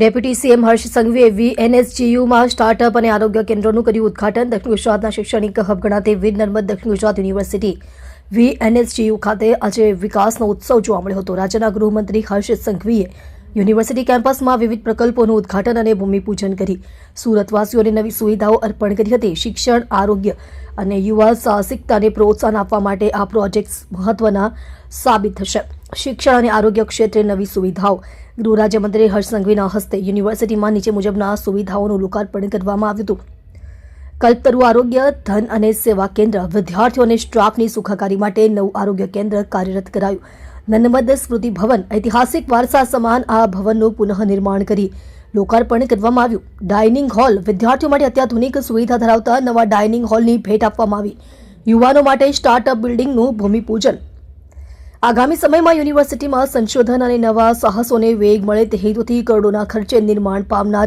Deputy CM હર્ષ સંઘવીએ VNSGUમાં startup અને આરોગ્ય કેન્દ્રોનું કર્યું ઉદ્ઘાટન. દક્ષિણ ગુજરાતના શૈક્ષણિક હબ ગણાતી વીર નર્મદ દક્ષિણ ગુજરાત યુનિવર્સિટી VNSGU ખાતે આજે વિકાસનો ઉત્સવ જોવા મળ્યો હતો. રાજ્યના ગૃહમંત્રી હર્ષ સંઘવીએ યુનિવર્સિટી કેમ્પસમાં વિવિધ પ્રકલ્પોનું ઉદ્ઘાટન અને ભૂમિપૂજન કરી સુરતવાસીઓને નવી સુવિધાઓ અર્પણ કરી હતી. શિક્ષણ, આરોગ્ય અને યુવા સાહસિકતાને પ્રોત્સાહન આપવા માટે આ પ્રોજેક્ટ્સ મહત્વના સાબિત થશે. શિક્ષણ અને આરોગ્ય ક્ષેત્રે નવી સુવિધાઓ. ગૃહ રાજ્યમંત્રી હર્ષ સંઘવીના હસ્તે યુનિવર્સિટીમાં નીચે મુજબના સુવિધાઓનું લોકાર્પણ કરવામાં આવ્યું હતું. કલ્પતરુ આરોગ્ય ધન અને સેવા કેન્દ્ર. વિદ્યાર્થીઓ અને સ્ટાફની સુખાકારી માટે નવું આરોગ્ય કેન્દ્ર કાર્યરત કરાયું. નર્મદ સ્મૃતિ ભવન. ઐતિહાસિક વારસા સમાન આ ભવનનું પુનઃનિર્માણ કરી લોકાર્પણ કરવામાં આવ્યું. Dining hall. વિદ્યાર્થીઓ માટે અત્યાધુનિક સુવિધા ધરાવતા નવા ડાઇનિંગ હોલની ભેટ આપવામાં આવી. યુવાનો માટે સ્ટાર્ટઅપ બિલ્ડિંગનું ભૂમિપૂજન. આગામી સમયમાં યુનિવર્સિટીમાં સંશોધન અને નવા સાહસોને વેગ મળે તે હેતુથી કરોડોના ખર્ચે નિર્માણ પામનાર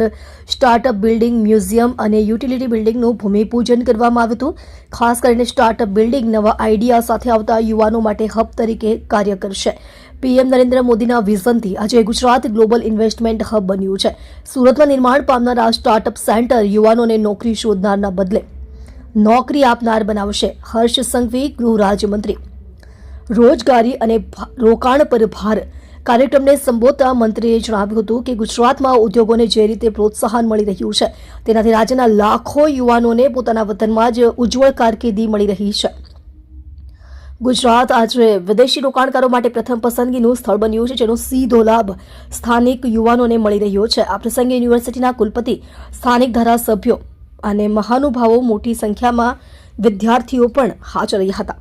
સ્ટાર્ટઅપ બિલ્ડિંગ, મ્યુઝિયમ અને યુટિલિટી બિલ્ડિંગનું ભૂમિપૂજન કરવામાં આવ્યું હતું. ખાસ કરીને સ્ટાર્ટઅપ બિલ્ડિંગ નવા આઈડિયા સાથે આવતા યુવાનો માટે હબ તરીકે કાર્ય કરશે. પીએમ નરેન્દ્ર મોદીના વિઝનથી આજે ગુજરાત ગ્લોબલ ઇન્વેસ્ટમેન્ટ હબ બન્યું છે. સુરતમાં નિર્માણ પામનાર આ સ્ટાર્ટઅપ સેન્ટર યુવાનોને નોકરી શોધનારના બદલે નોકરી આપનાર બનાવશે. હર્ષ સંઘવી, ગૃહ રાજ્યમંત્રી. રોજગારી અને રોકાણ પર ભાર કાર્યક્રમને સંબોધતા મંત્રીએ જણાવ્યું હતું કે ગુજરાતમાં ઉદ્યોગોને જે રીતે પ્રોત્સાહન મળી રહ્યું છે તેનાથી રાજ્યના લાખો યુવાનોને પોતાના વતનમાં જ ઉજ્જવળ કારકિર્દી મળી રહી છે. ગુજરાત આજે વિદેશી રોકાણકારો માટે પ્રથમ પસંદગીનું સ્થળ બન્યું છે, જેનો સીધો લાભ સ્થાનિક યુવાનોને મળી રહ્યો છે. આ પ્રસંગે યુનિવર્સિટીના કુલપતિ, સ્થાનિક ધારાસભ્યો અને મહાનુભાવો, મોટી સંખ્યામાં વિદ્યાર્થીઓ પણ હાજર રહ્યા હતા.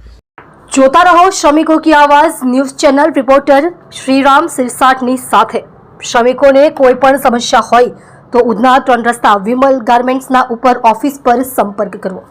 જોતા રહો શ્રમિકો કી આવાજ ન્યૂઝ ચેનલ. રિપોર્ટર શ્રીરામ સિરસાટની સાથે. શ્રમિકોને કોઈ પણ સમસ્યા હોય તો ઉધના 3 રસ્તા વિમલ ગાર્મેન્ટ્સના ઉપર ઓફિસ પર સંપર્ક કરવો.